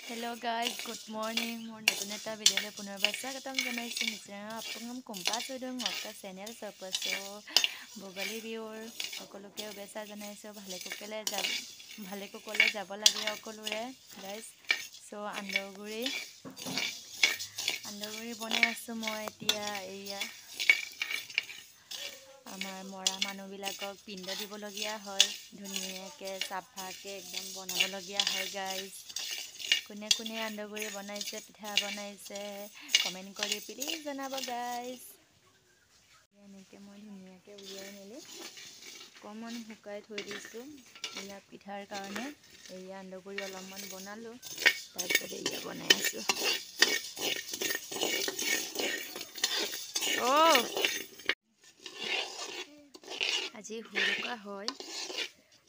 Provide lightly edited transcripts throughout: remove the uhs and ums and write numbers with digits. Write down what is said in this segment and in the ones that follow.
Hello guys, good morning. Nitun eta video le punarbar swagatam janaisu misrana apungam kompas odong okta channel sapaso bogali viewer okoloke obesa janaisu bhale ko kole jabo lage okolure guys. So andoguri bonai asu moi etia eya আমাৰ মৰা মানুহবিলাকক পিণ্ড দিবলগীয়া হয় ধুনীয়াকৈ চাফাকৈ একদম বনাবলগীয়া হয় গাইজ কোনে কোনে আন্দগুৰি বনাইছে পিঠা বনাইছে কমেণ্ট কৰি প্লিজ জনাব গাইজ এনেকৈ মই ধুনীয়াকৈ উলিয়াই মেলি অকণমান শুকাই থৈ দিছোঁ এয়া পিঠাৰ কাৰণে এয়া আন্দগুৰি অলপমান বনালোঁ তাৰপিছত এয়া বনাই আছোঁ আজি হুৰুকা হয়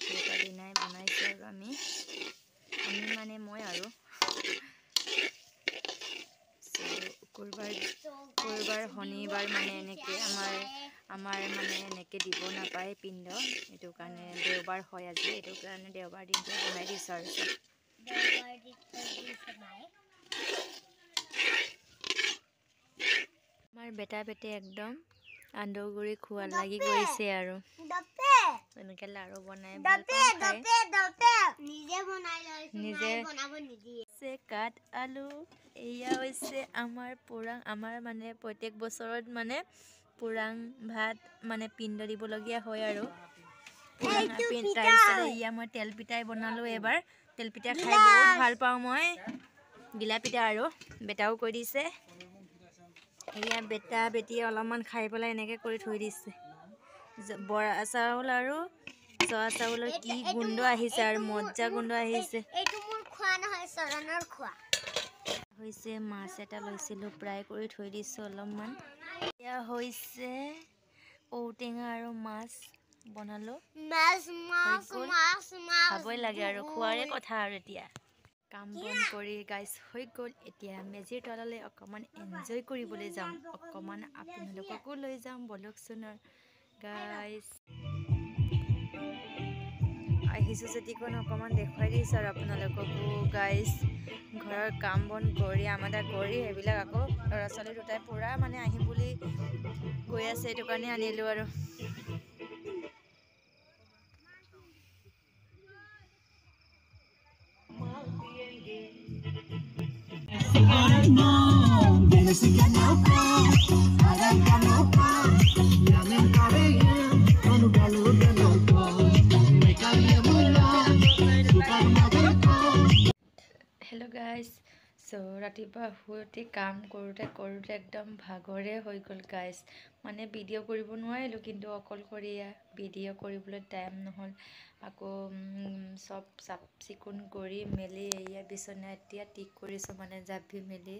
হুৰুকা দিনাই বনাইছো আৰু আমি মানে মই আৰু শুকুৰবাৰ শনিবাৰ মানে এনেকৈ আমাৰ মানে এনেকৈ দিব নাপায় পিণ্ড এইটো কাৰণে দেওবাৰ হয় আজি এইটো কাৰণে দেওবাৰ দিনটো বনাই দিছোঁ আৰু আমাৰ বেটা বেটে একদম আন্দগুৰি খোৱা লাগি গৈছে আৰু এনেকৈ লাৰু বনাই নিজে কাঠ আলু এয়া হৈছে আমাৰ পুৰাং আমাৰ মানে প্ৰত্যেক বছৰত মানে পুৰাং ভাত মানে পিণ্ড দিবলগীয়া হয় আৰু তাৰপিছত এয়া মই তেল পিঠাই বনালোঁ এবাৰ তেল পিঠা খাই বহুত ভাল পাওঁ মই গিলা পিঠা আৰু বেটাও কৈ দিছে এয়া বেটা বেটিয়ে অলপমান খাই পেলাই এনেকৈ কৰি থৈ দিছে বৰা চাউল আৰু জহা চাউলৰ কি গোন্ধ আহিছে আৰু মজ্জা গোন্ধ আহিছে হৈছে মাছ এটা লৈছিলোঁ ফ্ৰাই কৰি থৈ দিছোঁ অলপমান এয়া হৈছে ঔটেঙা আৰু মাছ বনালোঁ খাবই লাগে আৰু খোৱাৰে কথা আৰু এতিয়া কাম বন কৰি গাইজ হৈ গ'ল এতিয়া মেজিৰ তললৈ অকণমান এনজয় কৰিবলৈ যাম অকণমান আপোনালোককো লৈ যাম বলকচোন গাইজ আহিছোঁ যেতিকণ অকণমান দেখুৱাই দিছোঁ আৰু আপোনালোককো গাইজ ঘৰৰ কাম বন কৰি আমাদা কৰি সেইবিলাক আকৌ ল'ৰা ছোৱালী দুটাই পূৰা মানে আহিম বুলি কৈ আছে এইটো কাৰণে আনিলোঁ আৰু হেল্ল' গাইজ চ' ৰাতিপুৱা শুই উঠি কাম কৰোঁতে একদম ভাগৰে হৈ গ'ল গাইজ মানে ভিডিঅ' কৰিব নোৱাৰিলোঁ কিন্তু অকলশৰীয়া ভিডিঅ' কৰিবলৈ টাইম নহ'ল আকৌ চব চাফ চিকুণ কৰি মেলি এয়া বিচনা এতিয়া ঠিক কৰিছোঁ মানে জাপি মেলি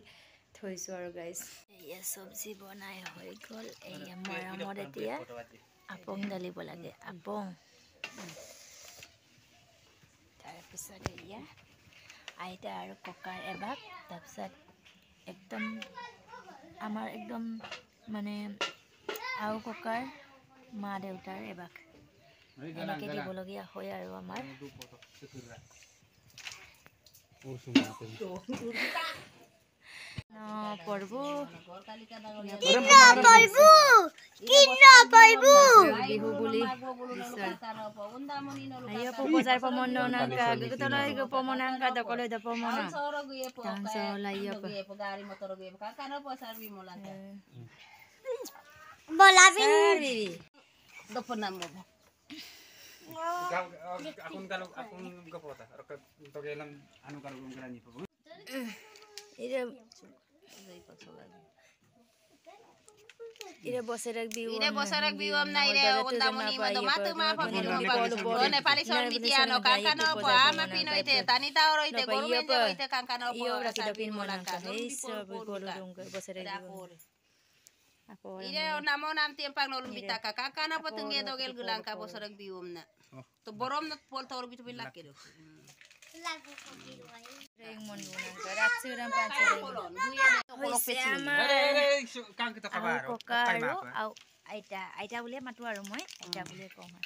থৈছোঁ আৰু গাইজ এয়া চব্জি বনাই হৈ গ'ল এয়া মৰামত এতিয়া আপং ঢালিব লাগে আপং তাৰপিছত এয়া আইতা আৰু ককাৰ এভাগ তাৰপিছত একদম আমাৰ একদম মানে আও ককাৰ মা দেউতাৰ এভাগ এনেকৈ দিবলগীয়া হয় আৰু আমাৰ বিহু বুলি বজাৰ পমনাংকা দকলৈ দপমনা Ire bosarag biwam na ire unda muni madomatu ma pamilo pa ne parisor mitiano kankano po ama pinoy te tanita oroy te gorumen oroy te kankano po rakidapin mo lang ka eso bigolong bosarag ako ire namo nam tiempang nolumbita ka kankano po tungge dogel gulang ka bosarag biwam na to borom na pol tawro bitu bilak kilo Ring mon lunang karat surang pansurang. Hoise amar. Kokaro au aita boleh matu aru moi aita boleh koma.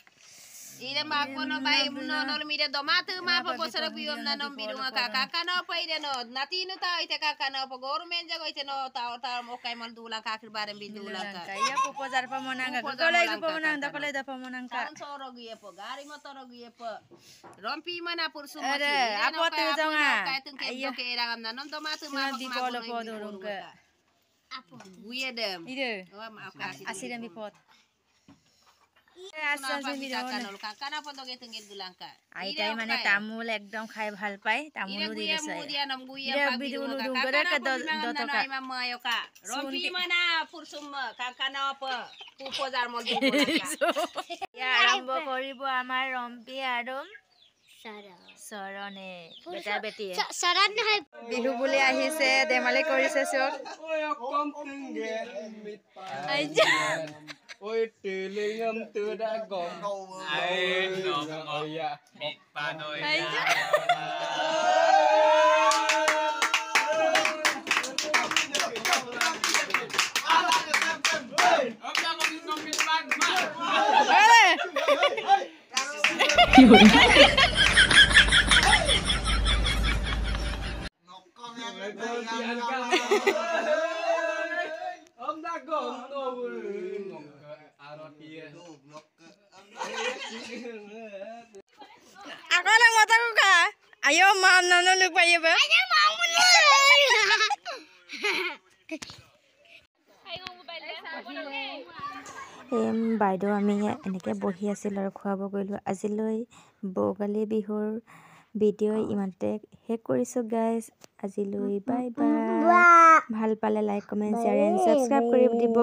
Ire makono bai nonol mire domatu ma po posara biom nanom birunga kakaka no pa ire no natino ta ite kakana po government jago ite no ta mo kay man dulang kakir bareng bidulang ka. Kaya po pozar pa monang ka. Kolay ko pa monang da kolay da pa monang ka. Taon soro giye po gari motor giye po. Rompi mana pur sumati. Are apo tu jonga. Kay tung ke ke ragam nanom domatu ma Di polo po durung ka. Apo. Guye dem. Ide. Oh maaf kasih. Asira mi pot. Kakana po to geteng dulang ka. আইতাই মানে তামোল একদম খাই ভাল পায় তামোলো দি লৈছে বিদুলো দুগরে কে দতকা rompi mana pursum kakana apa pupojar mol du ইয়া আৰম্ভ কৰিব আমাৰ ৰম্পি আৰু চৰণে বেটা বেটি চৰণ নহয় বিহু বুলি আহিছে দেমালি কৰিছে চক ôi trừ liên âm tưa đã còn ai nó ya một ba đôi ông đã còn đâu Ako lang mata ko ka. Ayaw ma'am nanulog pa iyo ba? Ayaw ma'am বাইদেউ আমি এনেকৈ বহি আছিলোঁ আৰু খোৱাব কৰিলোঁ আজিলৈ বৌগালী বিহুৰ ভিডিঅ' ইমানতে শেষ কৰিছোঁ গাইজ আজিলৈ বাই বাই ভাল পালে like comment share and subscribe কৰি দিব